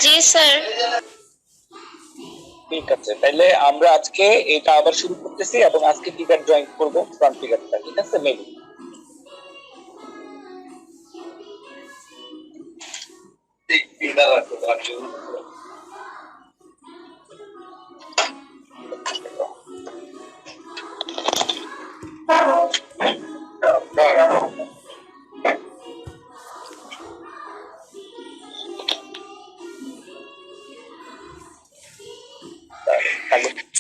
জি sir. ঠিক আছে, তাহলে আমরা আজকে এটা আবার শুরু করতেছি এবং আজকে টিকার জয়েন করবো ফ্রন্ট টিকারটা, ঠিক আছে মেবি।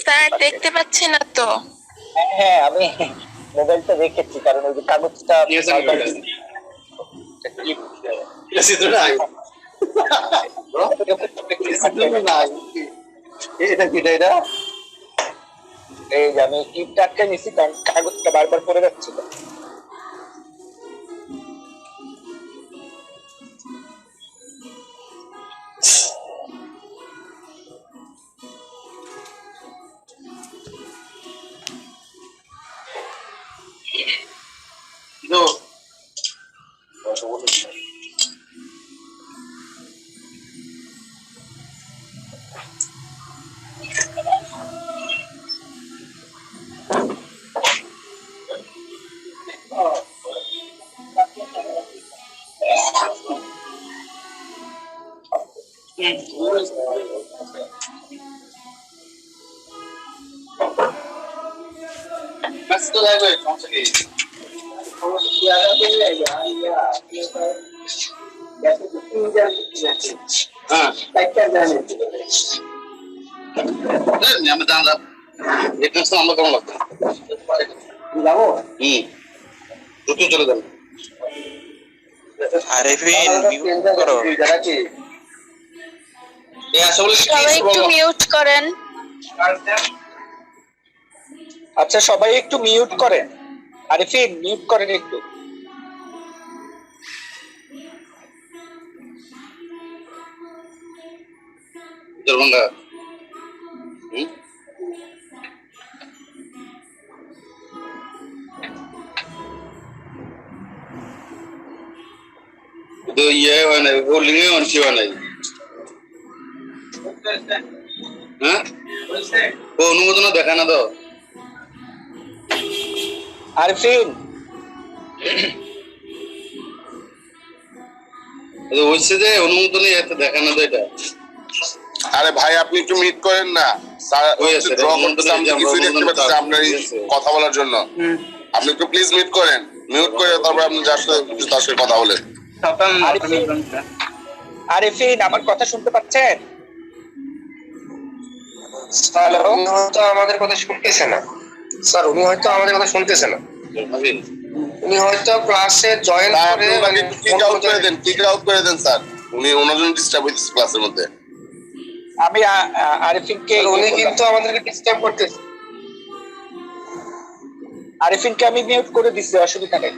স্যার দেখতে পাচ্ছি না তো। হ্যাঁ, আমি মোবাইলটা রেখেছি কারণ ওই যে কাগজটা এটা এই যে আমি ক্লিপটা আটকে নিছি কারণ কাগজটা বারবার পড়ে যাচ্ছিল। আরেফিন মিউট করো। সবাই একটু মিউট করেন। আচ্ছা সবাই একটু মিউট করেন, আরিফিন মিউট করেন একটু। দরভঙ্গা তো ইয়ে হয় না, হোল্ডিং এ অনসি হয় নাই। হ্যাঁ, ও অনুমোদন দেখা না তো আরিফিন হচ্ছে যে অনুমোদনই এত দেখা না তো এটা। আরে ভাই আপনি একটু মিট করেন না স্যার, ওই যে ড্র করতেছে, আমি কিছুই দেখতে পাচ্ছি আপনার এই কথা বলার জন্য। আপনি একটু প্লিজ মিট করেন, মিউট করে তারপর আপনি যার সাথে তার সাথে কথা বলেন। আরিফিন আমার কথা শুনতে পাচ্ছেন? স্যার উনি হয়তো আমাদের কথা শুনতেছে না। স্যার উনি হয়তো আমাদের কথা শুনতেছে না। উনি হয়তো ক্লাসে জয়েন করে ওনাকে কিক আউট করে দেন, কিক আউট করে দেন স্যার। উনি ওনার জন্য ডিস্টার্ব হইতেছে ক্লাসের মধ্যে। আমি আরিফিনকে উনি কিন্তু আমাদেরকে ডিস্টার্ব করতেছে। আরিফিনকে আমি মিউট করে দিচ্ছি, অসুবিধা নেই।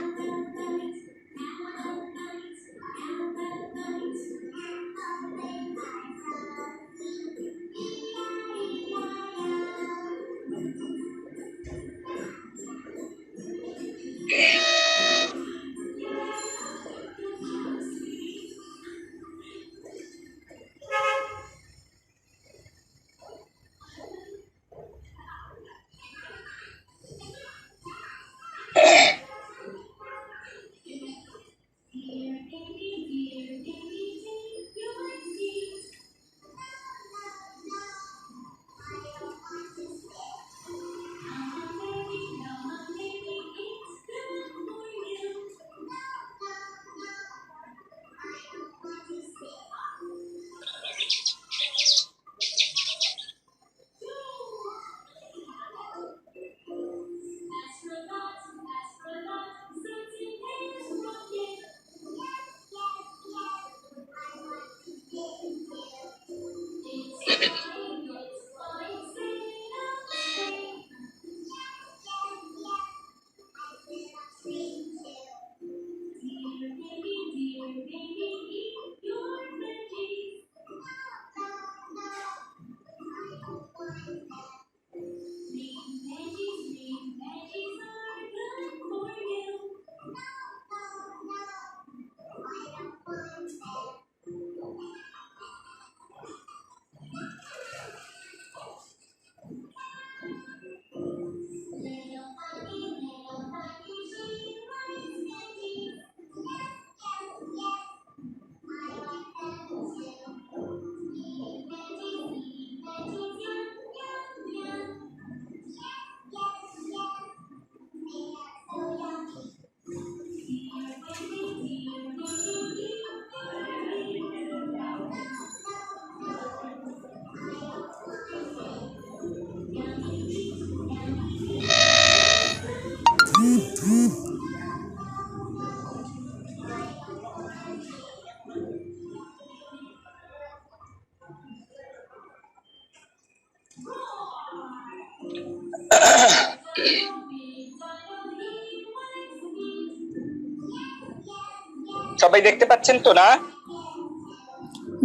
সবাই দেখতে পাচ্ছেন তো না?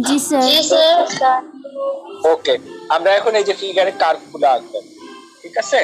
জি স্যার। জি স্যার। ওকে, আমরা এখন এই যে ফিগারে কার্ভ গুলো আঁকবো, ঠিক আছে?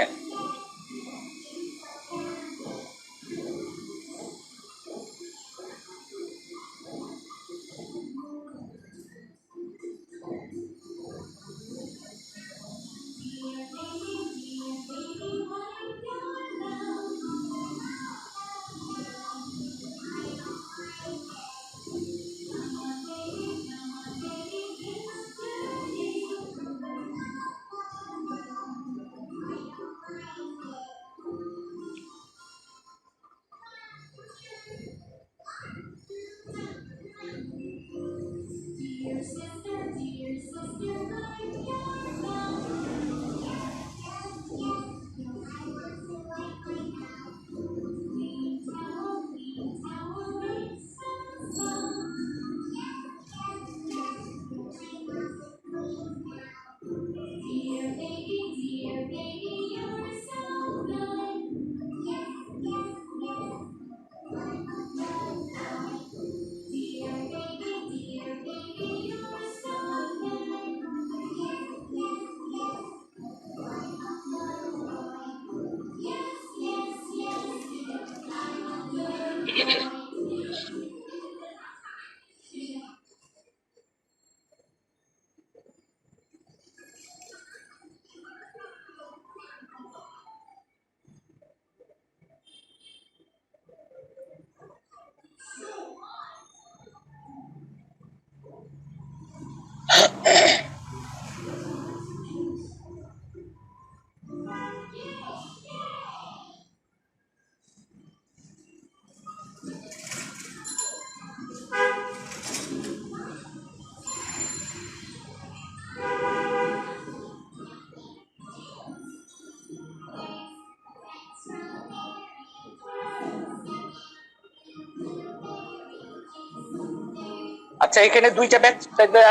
আচ্ছা, এখানে দুইটা ব্যাচ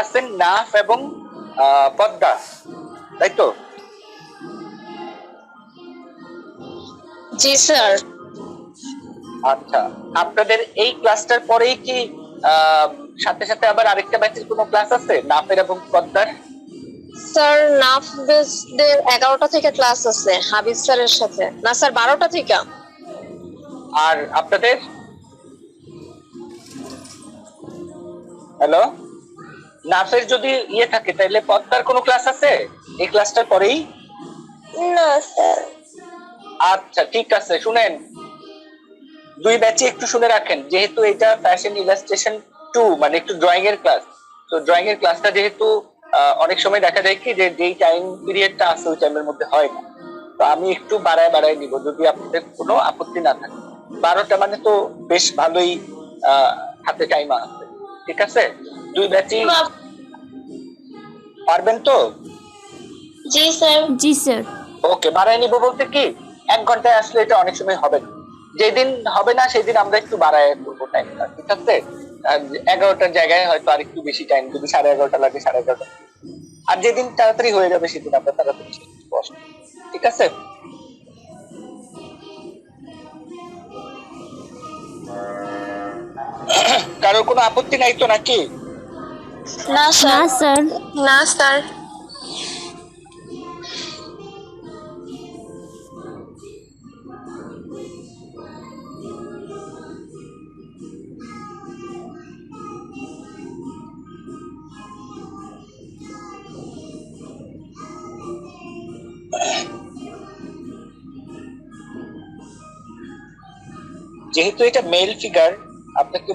আছেন, নাফ এবং পদ্মা, তাই তো? জি স্যার। আচ্ছা, আপনাদের এই ক্লাসটার পরেই কি সাথে সাথে আবার আরেকটা ব্যাচের কোনো ক্লাস আছে নাফের এবং পদ্মার? স্যার নাফদের 11টা থেকে ক্লাস আছে হাবিব স্যারের সাথে। না স্যার 12টা থেকে। আর আপনাদের? হ্যালো, নাফের যদি ইয়ে থাকে তাহলে পদ্মার কোনো ক্লাস আছে এই ক্লাসটার পরেই? না স্যার। আচ্ছা ঠিক আছে, শুনেন, দুই ব্যাচে একটু শুনে রাখেন, যেহেতু এটা ফ্যাশন ইলাস্ট্রেশন 2 মানে একটু ড্রয়িং এর ক্লাস, তো ড্রয়িং এর ক্লাসটা যেহেতু অনেক সময় দেখা যায় কি যে যেই টাইম পিরিয়ডটা আছে ওই টাইমের মধ্যে হয় না, তো আমি একটু বাড়ায় বাড়ায় নিব যদি আপনাদের কোনো আপত্তি না থাকে। 12টা মানে তো বেশ ভালোই হাতে টাইম আছে, ঠিক আছে? দুই ব্যাচই পারবেন তো? জি স্যার। জি স্যার। ওকে, বাড়ায় নিব বলতে কি 1 ঘন্টায় আসলে এটা অনেক সময় হবে না, যেদিন হবে না সেদিন আমরা একটু বাড়ায় করবো টাইমটা, ঠিক আছে? 11টার জায়গায় হয়তো আর একটু বেশি টাইম, যদি 11:30 লাগে 11:30, আর যেদিন তাড়াতাড়ি হয়ে যাবে সেদিন আমরা তাড়াতাড়ি বসবো, ঠিক আছে? কারোর কোনো আপত্তি নাই তো নাকি? না না স্যার। না স্যার। যেহেতু এটা মেল ফিগার, আপনাকে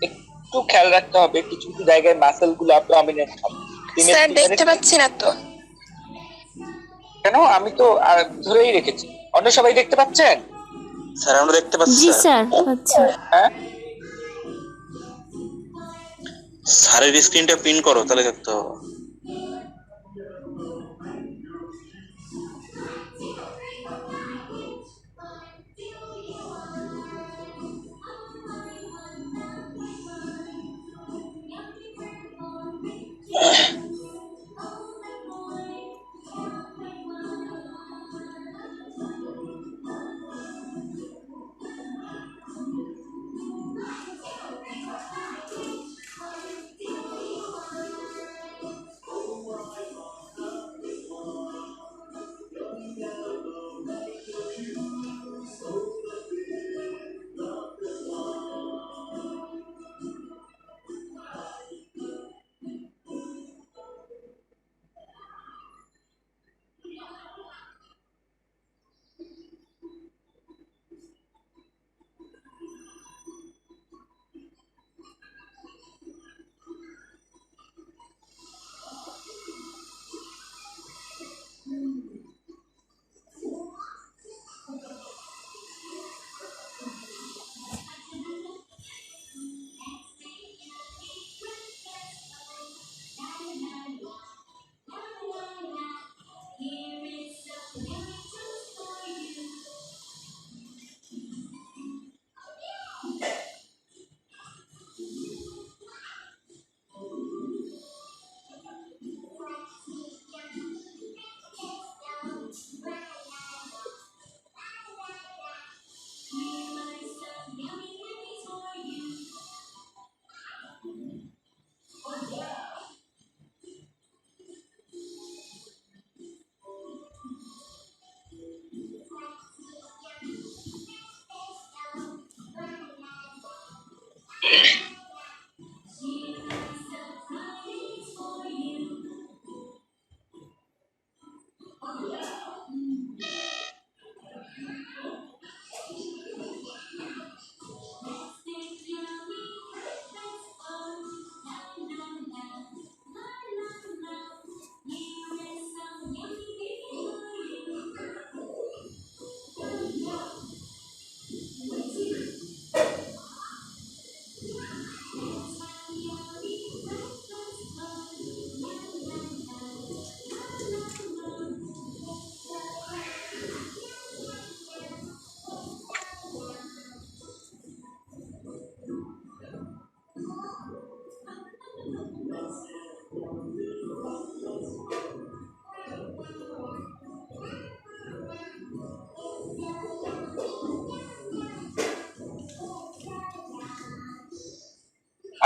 একটু খেয়াল রাখতে হবে কিছু কিছু জায়গায় মাসেল গুলো প্রমিনেন্ট হবে। স্যার দেখতে পাচ্ছি না তো। কেন? আমি তো ধরেই রেখেছি। অন্য সবাই দেখতে পাচ্ছেন? স্যার আমরা দেখতে পাচ্ছি জি স্যার। আচ্ছা। হ্যাঁ, স্যারের স্ক্রিনটা প্রিন্ট করো তাহলে দেখতে হবে।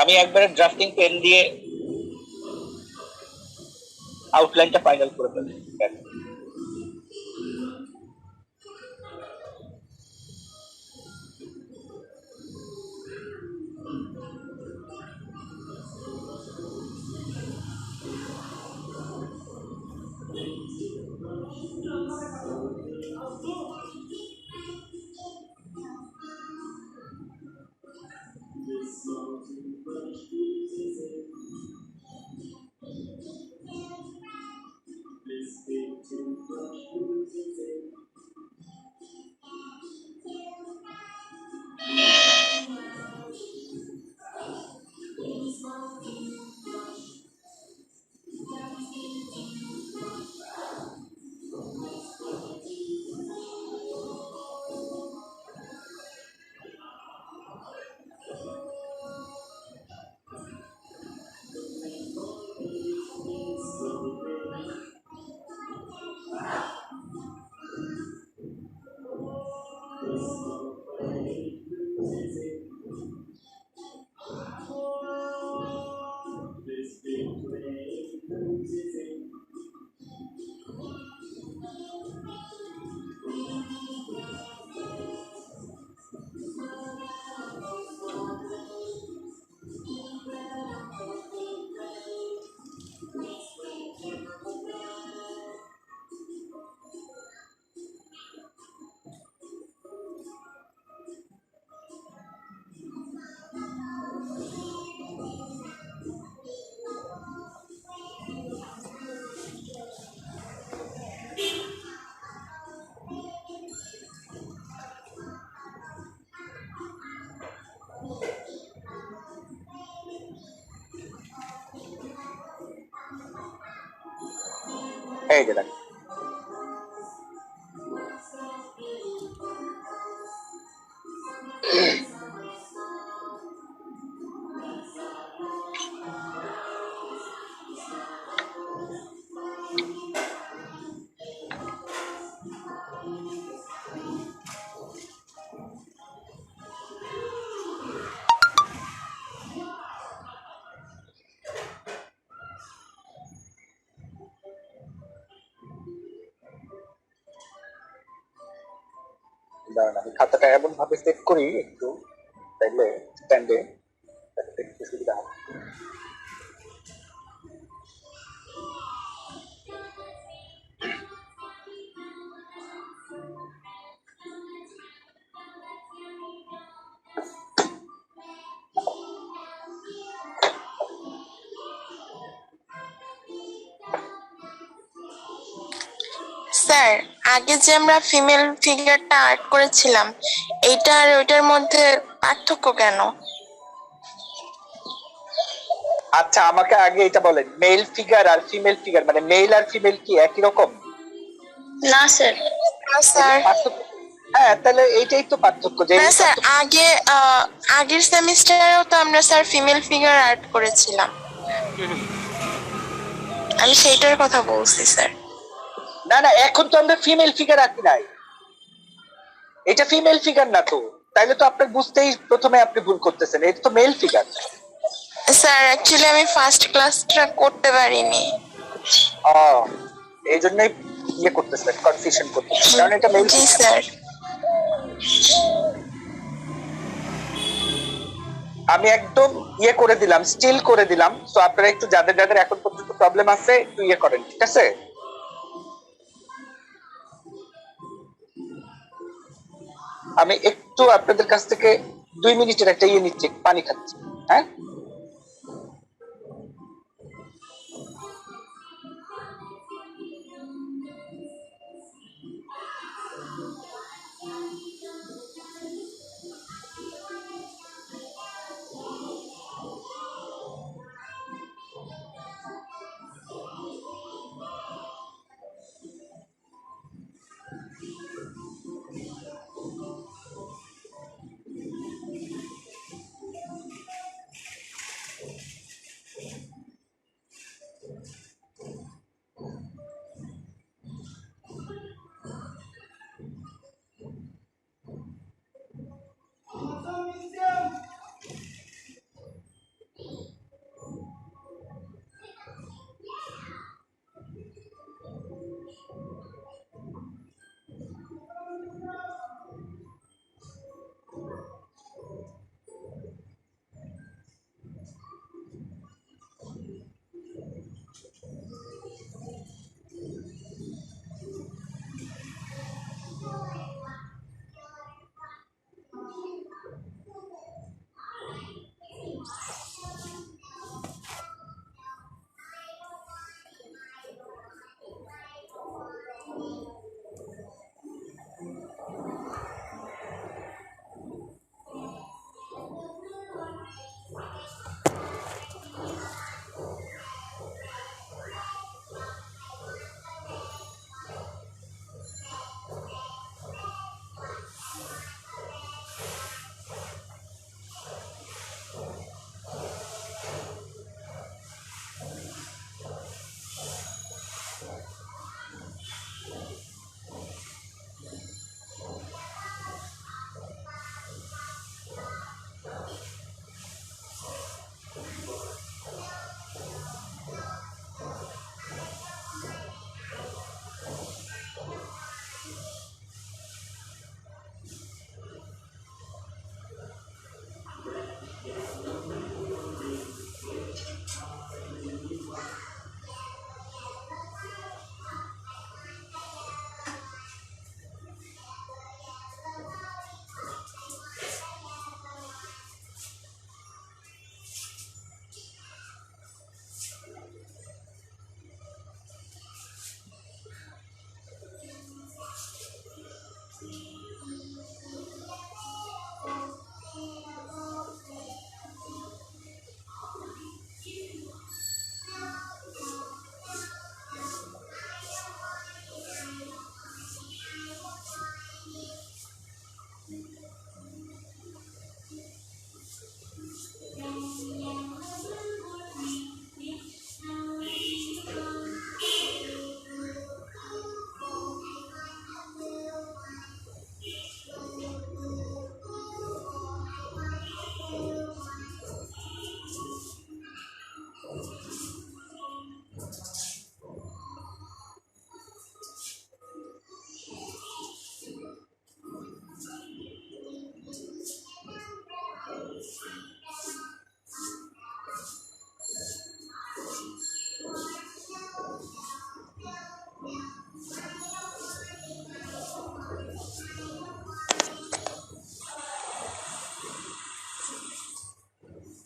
আমি একবারে ড্রাফটিং পেন দিয়ে আউটলাইনটা ফাইনাল করে ফেলি। এই যে দেখ, দাঁড়ান আমি খাতাটা এমন ভাবে সেট করি একটু, তাইলে স্ট্যান্ডে একটু সুবিধা হবে। স্যার, আগে যে আমরা ফিমেল ফিগারটা আর্ট করেছিলাম, এইটা আর ওইটার মধ্যে পার্থক্য কেন? আচ্ছা আমাকে আগে এটা বলেন, মেল ফিগার আর ফিমেল ফিগার মানে মেল আর ফিমেল কি একই রকম? না স্যার। না স্যার। পার্থক্য, হ্যাঁ তাহলে এইটাই তো পার্থক্য। যে না স্যার, আগের সেমিস্টারেও তো আমরা স্যার ফিমেল ফিগার আর্ট করেছিলাম, আমি সেইটার কথা বলছি স্যার। না না, এখন তো আমরা ফিমেল ফিগার আঁকি নাই, এটা ফিমেল ফিগার না তো, তাইলে তো আপনার বুঝতেই প্রথমে আপনি ভুল করতেছেন, এটা তো মেল ফিগার। স্যার অ্যাকচুয়ালি আমি ফার্স্ট ক্লাসটা করতে পারিনি। এই জন্যই ইয়ে করতেছেন, কনফিউশন করতেছেন, কারণ এটা মেল। জি স্যার। আমি একদম ইয়ে করে দিলাম, স্টিল করে দিলাম, তো আপনারা একটু যাদের যাদের এখন পর্যন্ত প্রবলেম আছে একটু ইয়ে করেন, ঠিক আছে? আমি একটু আপনাদের কাছ থেকে 2 মিনিটের একটা ইয়ে নিচ্ছি, পানি খাচ্ছি। হ্যাঁ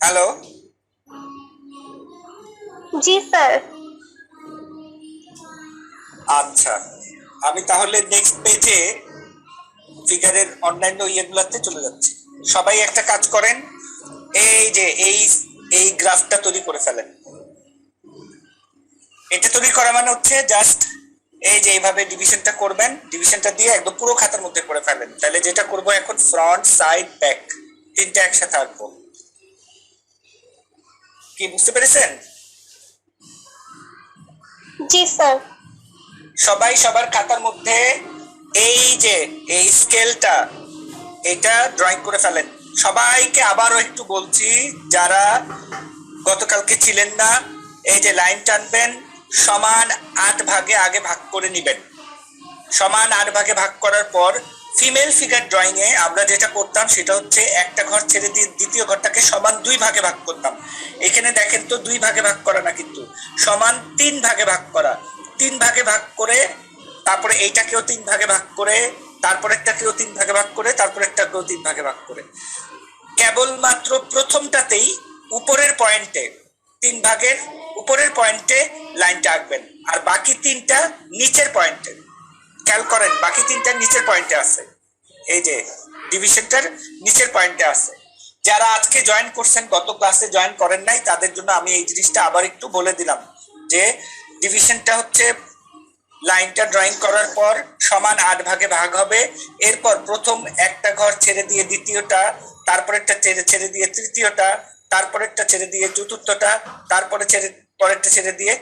হ্যালো, জি স্যার। আচ্ছা, আমি তাহলে নেক্সট পেজে ফিগারের অন্যান্য ইয়েগুলোতে চলে যাচ্ছি। সবাই একটা কাজ করেন, এই যে এই গ্রাফটা তৈরি করে ফেলেন। এটা তৈরি করা মানে হচ্ছে জাস্ট এই যে এইভাবে ডিভিশনটা করবেন, ডিভিশনটা দিয়ে একদম পুরো খাতার মধ্যে করে ফেলেন। তাহলে যেটা করব এখন ফ্রন্ট সাইড ব্যাক তিনটা একসাথে আঁকবো। কি বুঝতে পেরেছেন? জি স্যার। সবাই সবার খাতার মধ্যে এই যে এই স্কেলটা এটা ড্রয়িং করে ফেলেন। সবাইকে আবারও একটু বলছি, যারা গতকালকে ছিলেন না, এই যে লাইন টানবেন, সমান 8 ভাগে আগে ভাগ করে নিবেন। সমান 8 ভাগে ভাগ করার পর ফিমেল ফিগার ড্রয়িং এ আমরা যেটা করতাম সেটা হচ্ছে একটা ঘর ছেড়ে দিয়ে দ্বিতীয় ঘরটাকে সমান 2 ভাগে ভাগ করতাম। এখানে দেখেন তো 2 ভাগে ভাগ করা না, কিন্তু সমান 3 ভাগে ভাগ করা। 3 ভাগে ভাগ করে তারপরে এইটাকেও 3 ভাগে ভাগ করে, তারপরেরটাকেও 3 ভাগে ভাগ করে, তারপরেরটাকেও 3 ভাগে ভাগ করে। কেবলমাত্র প্রথমটাতেই উপরের পয়েন্টে 3 ভাগের উপরের পয়েন্টে লাইনটা আঁকবেন, আর বাকি 3টা নিচের পয়েন্টে। খেয়াল করেন, বাকি 3টা নিচের পয়েন্টে আছে, এই যে ডিভিশনটার নিচের পয়েন্টে আছে। যারা আজকে জয়েন করছেন, গত ক্লাসে জয়েন করেন নাই, তাদের জন্য আমি এই জিনিসটা আবার একটু বলে দিলাম যে ডিভিশনটা হচ্ছে লাইনটা ড্রয়িং করার পর সমান 8 ভাগে ভাগ হবে। এরপর প্রথম একটা ঘর ছেড়ে দিয়ে দ্বিতীয়টা, তারপরেরটা ছেড়ে দিয়ে তৃতীয়টা, তারপরেরটা ছেড়ে দিয়ে চতুর্থটা, তারপরে পরেরটা ছেড়ে দিয়ে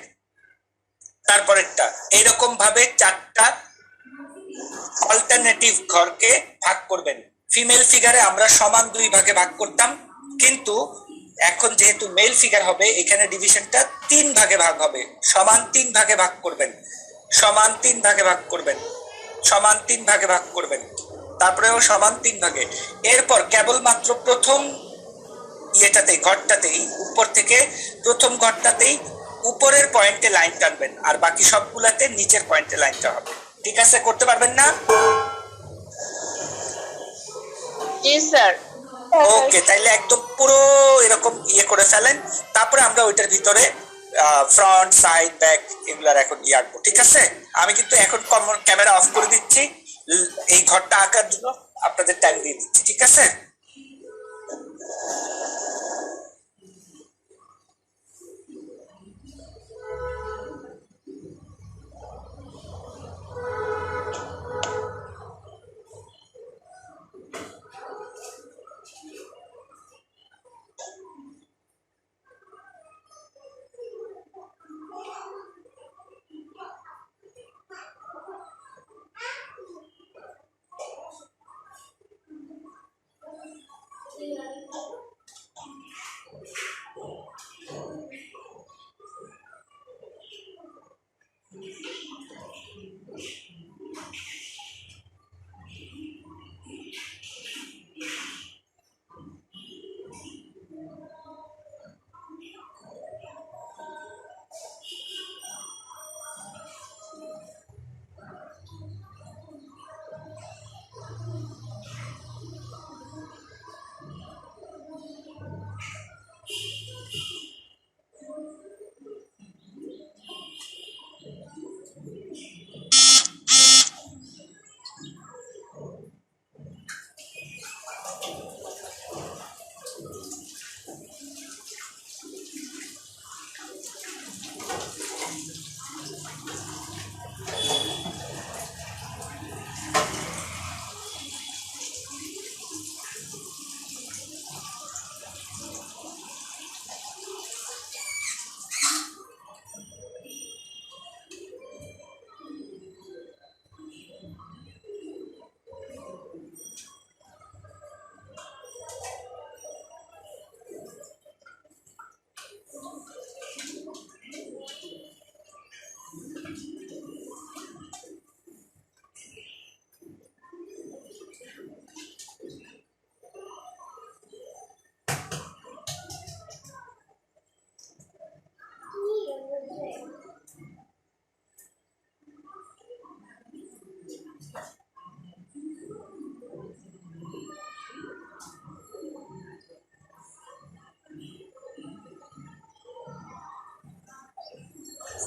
তারপরেরটা, এইরকম ভাবে 4টা অল্টারনেটিভ ঘরকে ভাগ করবেন। ফিমেল ফিগারে আমরা সমান 2 ভাগে ভাগ করতাম, কিন্তু এখন যেহেতু মেল ফিগার হবে এখানে ডিভিশনটা 3 ভাগে ভাগ হবে। সমান 3 ভাগে ভাগ করবেন, সমান 3 ভাগে ভাগ করবেন, সমান 3 ভাগে ভাগ করবেন, তারপরেও সমান 3 ভাগে। এরপর কেবলমাত্র প্রথম ইয়েটাতেই, ঘরটাতেই, উপর থেকে প্রথম ঘরটাতেই উপরের পয়েন্টে লাইন টানবেন, আর বাকি সবগুলাতে নিচের পয়েন্টে লাইনটা হবে। ঠিক আছে? করতে পারবেন না? জি স্যার। ওকে, তাইলে একদম পুরো এরকম ইয়ে করে ফেলেন, তারপরে আমরা ওইটার ভিতরে ফ্রন্ট সাইড ব্যাক এগুলার এখন ইয়ে আঁকবো। ঠিক আছে? আমি কিন্তু এখন ক্যামেরা অফ করে দিচ্ছি, এই ঘরটা আঁকার জন্য আপনাদের টাইম দিয়ে দিচ্ছি। ঠিক আছে?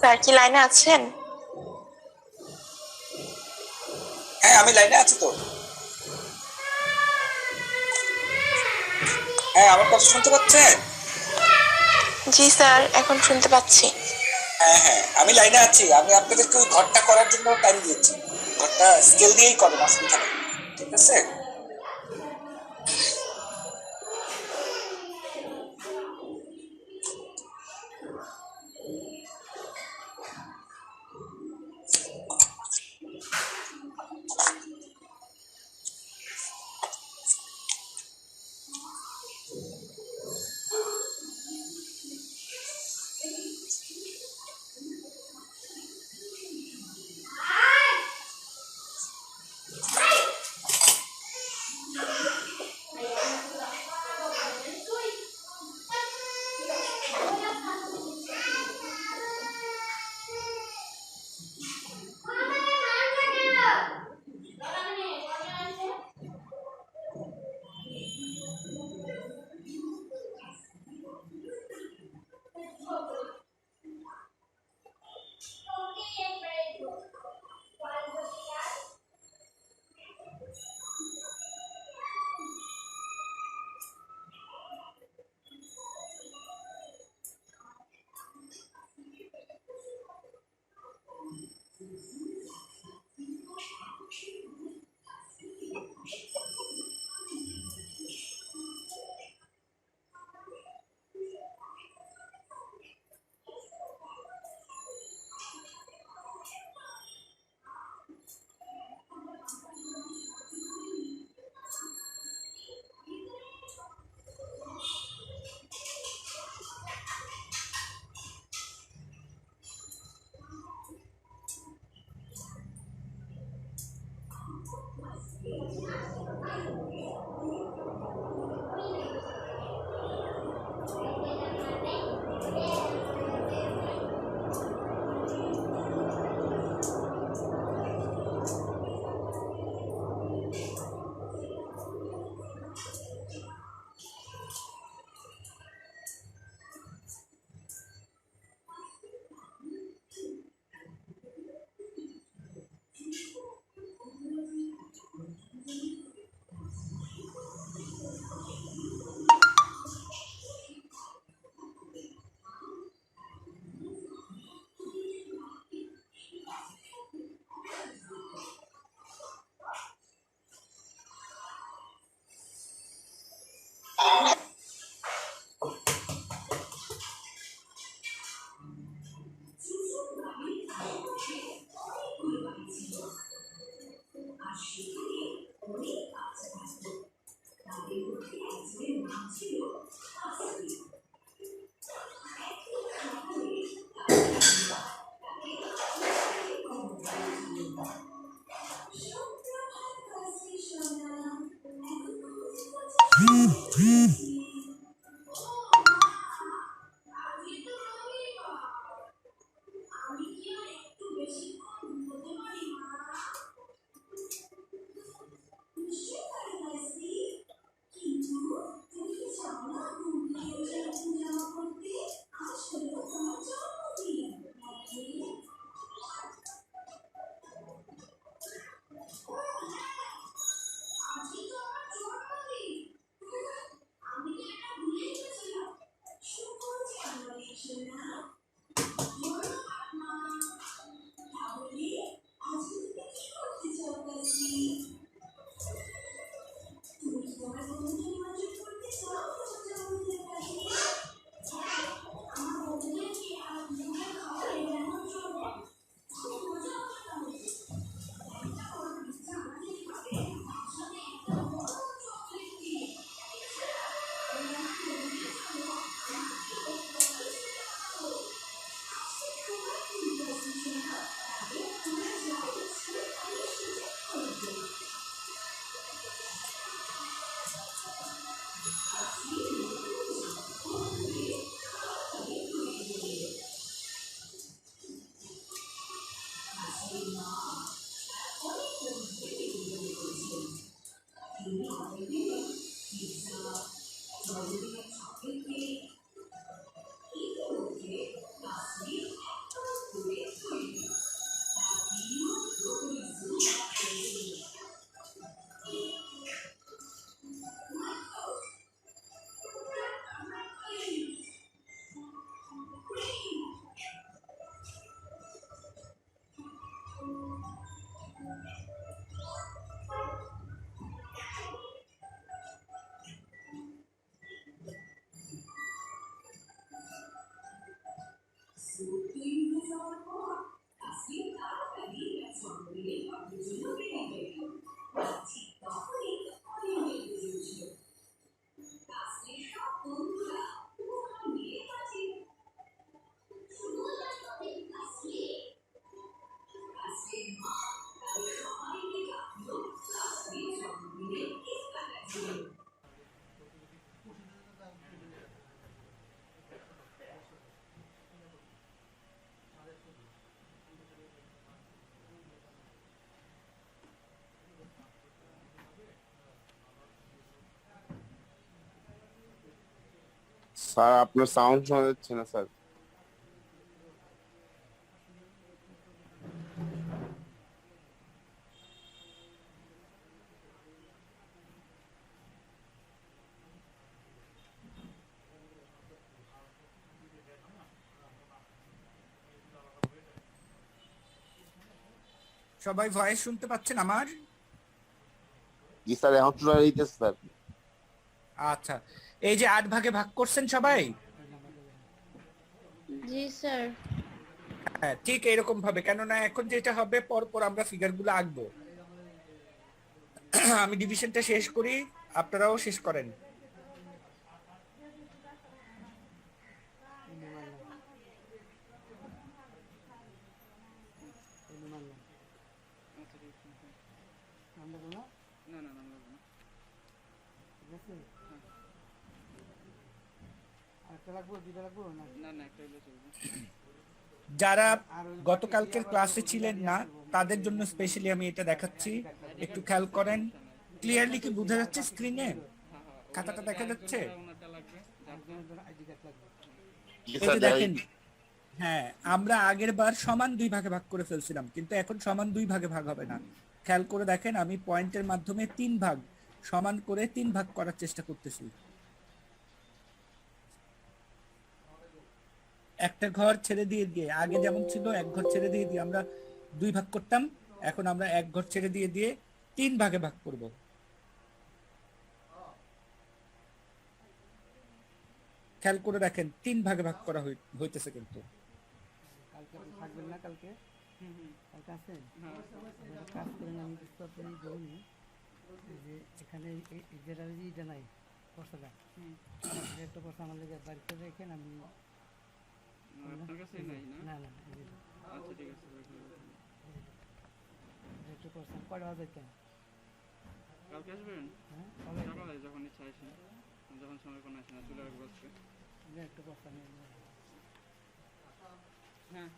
স্যার কি লাইনে আছেন? হ্যাঁ আমি লাইনে আছি তো। হ্যাঁ আমার কথা শুনতে পাচ্ছেন? জি স্যার, এখন শুনতে পাচ্ছি। হ্যাঁ হ্যাঁ আমি লাইনে আছি। আমি আপনাদেরকে ওই ঘরটা করার জন্য টাইম দিয়েছি। ঘরটা স্কেল দিয়েই করেন, অসুবিধা নেই, ঠিক আছে? স্যার আপনার সাউন্ড শোনা যাচ্ছে না স্যার। সবাই ভয়েস শুনতে পাচ্ছেন আমার? জি স্যার, এখন শোনা যাইতেছে স্যার। আচ্ছা, এই যে 8 ভাগে ভাগ করছেন সবাই? জি স্যার। হ্যাঁ, ঠিক এরকম ভাবে, কেননা এখন যেটা হবে পরপর আমরা ফিগারগুলো আঁকবো। আমি ডিভিশনটা শেষ করি, আপনারাও শেষ করেন। যারা গতকালকের ক্লাসে ছিলেন না তাদের জন্য স্পেশালি আমি এটা দেখাচ্ছি, একটু খেয়াল করেন। ক্লিয়ারলি কি বোঝা যাচ্ছে স্ক্রিনে? খাতাটা দেখা যাচ্ছে? জি এই স্যার, যে দেখেন, হ্যাঁ আমরা আগের বার সমান 2 ভাগে ভাগ করে ফেলছিলাম, কিন্তু এখন সমান 2 ভাগে ভাগ হবে না। খেয়াল করে দেখেন, আমি পয়েন্টের মাধ্যমে 3 ভাগ সমান করে 3 ভাগ করার চেষ্টা করতেছি। একটা ঘর ছেড়ে দিয়ে দিয়ে, আগে যেমন ছিল এক ঘর ছেড়ে দিয়ে দিয়ে আমরা 2 ভাগ করতাম, এখন আমরা এক ঘর ছেড়ে দিয়ে দিয়ে 3 ভাগে ভাগ করব। খেয়াল করে দেখেন 3 ভাগে ভাগ করা হইতেছে কিন্তু। কালকে আপনি থাকবেন না? কালকে কালকে আছেন? কাজ করেন, আমি কিছু আপনি বলুন যে এখানে যেটা ইটা নাই পয়সাটা, একটা পয়সা আমার লেগে বাড়িতে রেখেন, আমি না না একটু পয়সা কয়টা বাজে কেন কালকে আসবেন? হ্যাঁ সকালে যখন ইচ্ছা আসেন, যখন সময় কোনো আসেন, চলে রাখবো আজকে। একটু পয়সা নিয়ে হ্যাঁ,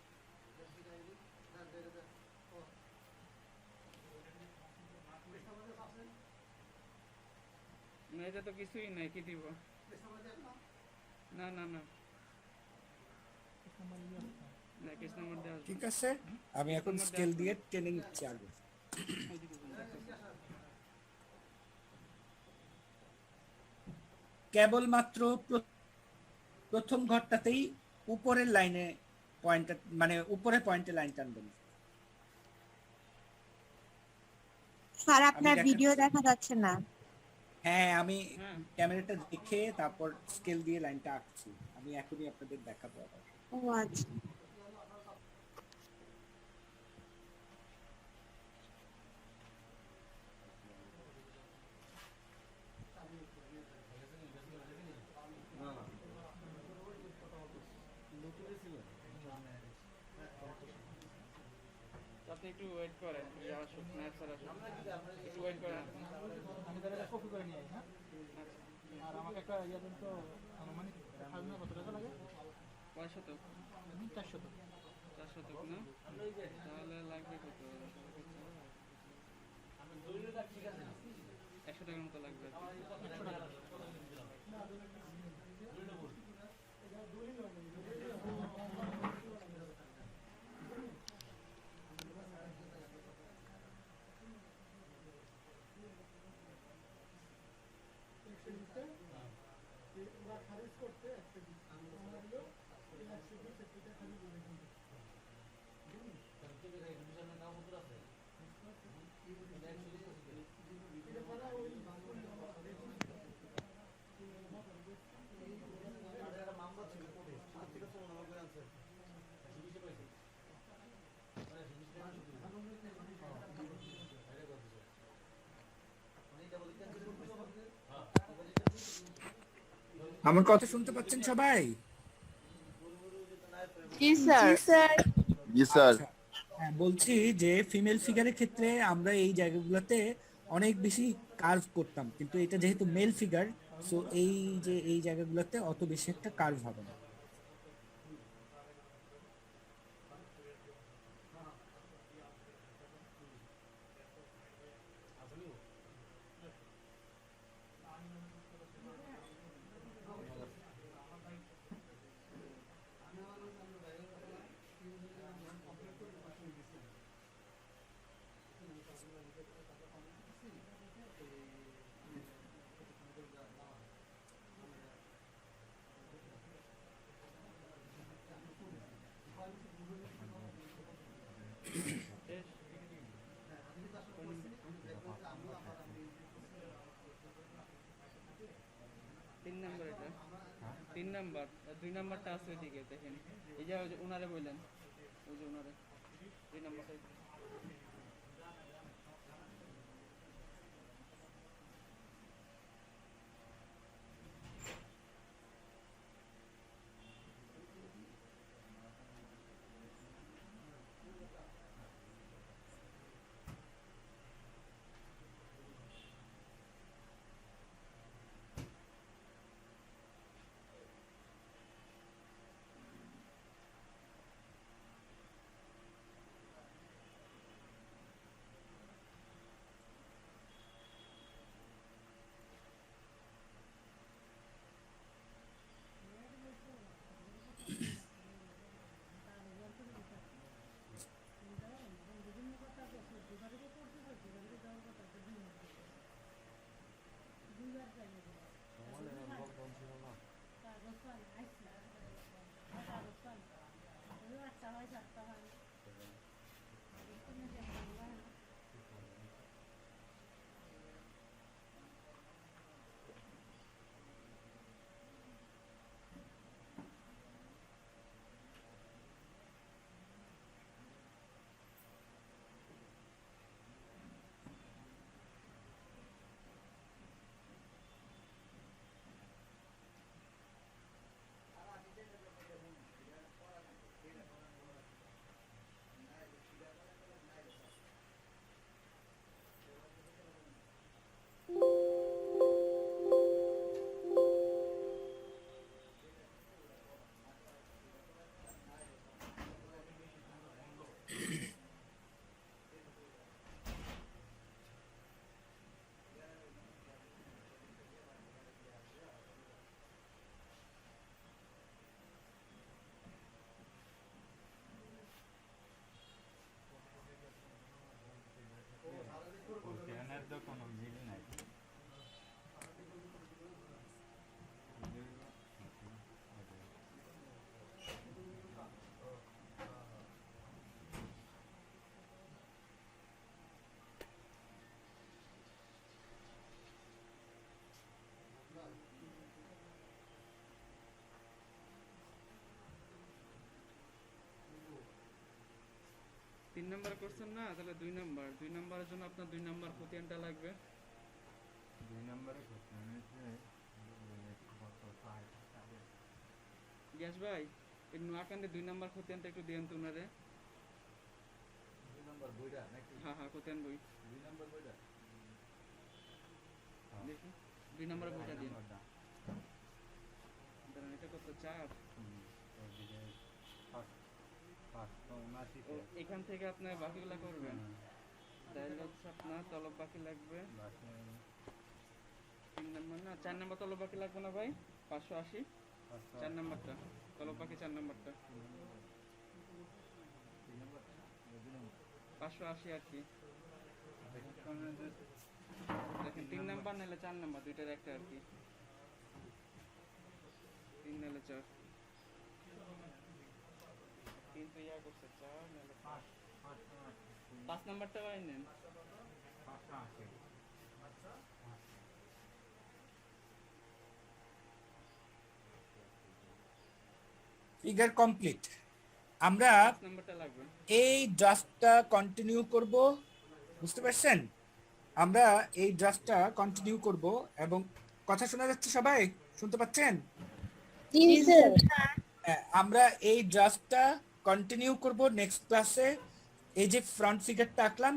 না এটা তো কিছুই নাই, কি দিব? না না না না, কেস নাম্বার দেওয়া ঠিক আছে, আমি এখন স্কেল দিয়ে টেনে নিচ্ছি আগে। কেবলমাত্র প্রথম ঘরটাতেই উপরের লাইনে পয়েন্ট, মানে উপরে পয়েন্টে লাইন টানবেন। স্যার আপনার ভিডিও দেখা যাচ্ছে না। হ্যাঁ, আমি ক্যামেরাটা দেখে তারপর স্কেল দিয়ে লাইনটা আঁকছি। আমি এখনই আপনাদের দেখাবো আবার। ও আচ্ছা, আপনি একটু ওয়েট করেন, আসুক না স্যার, আসুক একটু ওয়েট করেন। আমি তাহলে একটা কপি করে নিয়ে আই। হ্যাঁ, আর আমাকে একটা ইয়ে দিন তো, মানে খাজনা কত টাকা লাগে? 500, 400। 400 না? তাহলে লাগবে কত? 100 টাকার মতো লাগবে। আমার কথা শুনতে পাচ্ছেন সবাই? জি স্যার। জি স্যার। আচ্ছা, হ্যাঁ বলছি যে ফিমেল ফিগারের ক্ষেত্রে আমরা এই জায়গাগুলোতে অনেক বেশি কার্ভ করতাম, কিন্তু এটা যেহেতু মেল ফিগার, সো এই যে এই জায়গাগুলোতে অত বেশি একটা কার্ভ হবে না। তিন নাম্বার এটা, 3 নাম্বার, 2 নাম্বারটা আছে ওইদিকে দেখেন, এই যে ওনারে বললেন, ওই যে ওনারে 2 নাম্বারটা। তিন নাম্বার করছেন না, তাহলে 2 নাম্বার, 2 নাম্বারের জন্য আপনার 2 নাম্বার কোটিয়ানটা লাগবে। 2 নম্বরে কোশ্চেন হচ্ছে গ্যাস ভাই, এই নোয়াকান্দে 2 নাম্বার কোটিয়ানটা একটু দেন তো উনারে। 2 নম্বর বইটা নাকি? হ্যাঁ হ্যাঁ, কোটিয়ান বই 2 নম্বর বইটা দেখি, 2 নাম্বার বইটা দিন। দাঁড়ান, এটা কত? 4। ওইদিকে 579 ও, এখান থেকে আপনি বাকিগুলা করবেন। তাহলে হচ্ছে আপনার তলব বাকি লাগবে 3 নাম্বার না 4 নাম্বার তলব বাকি লাগবে না ভাই? 580 4 নাম্বারটা তলব বাকি, 4 নাম্বারটা 580 আর কি। দেখেন 3 নাম্বার নাহলে 4 নাম্বার, দুইটার একটা আর কি। 3 নাহলে 4, কিন্তু ইয়া করছে 4 নাহলে 5 নাম্বারটা ভাই নেন। 580 ফিগার কমপ্লিট। আমরা এই ড্রাফটটা কন্টিনিউ করব, বুঝতে পারছেন? আমরা এই ড্রাফটটা কন্টিনিউ করব এবং কথা শোনা যাচ্ছে সবাই? শুনতে পাচ্ছেন? জি স্যার। হ্যাঁ, আমরা এই ড্রাফটটা কন্টিনিউ করব নেক্সট ক্লাসে। এই যে ফ্রন্ট ফিগারটা আঁকলাম,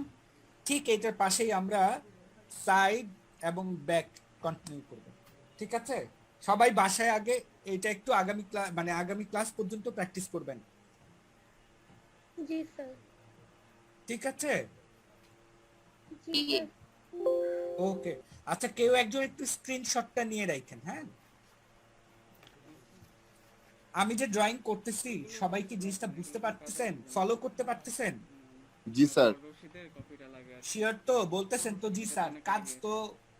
ঠিক এটার পাশেই আমরা সাইড এবং ব্যাক কন্টিনিউ করব। ঠিক আছে? সবাই বাসায় আগে এটা একটু আগামী ক্লাস মানে আগামী ক্লাস পর্যন্ত প্র্যাকটিস করবেন। জি স্যার। ঠিক আছে? জি। ওকে, আচ্ছা কেউ একজন একটু স্ক্রিনশটটা নিয়ে রাখেন। হ্যাঁ, আমি যে ড্রয়িং করতেছি সবাই কি জিনিসটা বুঝতে পারতেছেন, ফলো করতে পারতেছেন? জি স্যার। রশিদের কপিটা লাগে আর কি। শিওর তো? বলতেছেন তো? জি স্যার। কাজ তো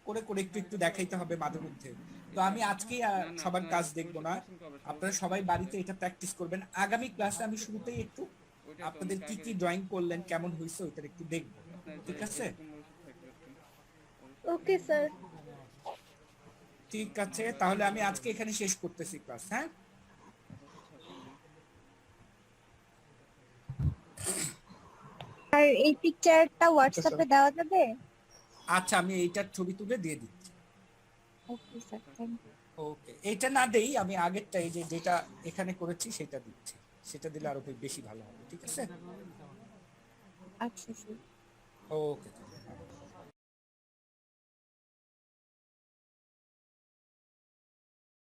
করে করে একটু একটু দেখাইতে হবে মাঝে মধ্যে। তো আমি আজকেই সবার কাজ দেখবো না, আপনারা সবাই বাড়িতে এটা প্র্যাকটিস করবেন। আগামী ক্লাসে আমি শুরুতেই একটু আপনাদের কি কি ড্রয়িং করলেন, কেমন হয়েছে ওইটা একটু দেখবো। ঠিক আছে? Okay sir. ঠিক আছে, তাহলে আমি আজকে এখানে শেষ করতেছি ক্লাস। হ্যাঁ, আর এই পিকচারটা হোয়াটসঅ্যাপে দেওয়া যাবে? আচ্ছা আমি এইটার ছবি তুলে দিয়ে দিচ্ছি। Okay sir, thank you. Okay, এইটা না দেই, আমি আগেরটা এই যে যেটা এখানে করেছি সেটা দিচ্ছি, সেটা দিলে আরো বেশি ভালো হবে। ঠিক আছে? আচ্ছা স্যার। ওকে।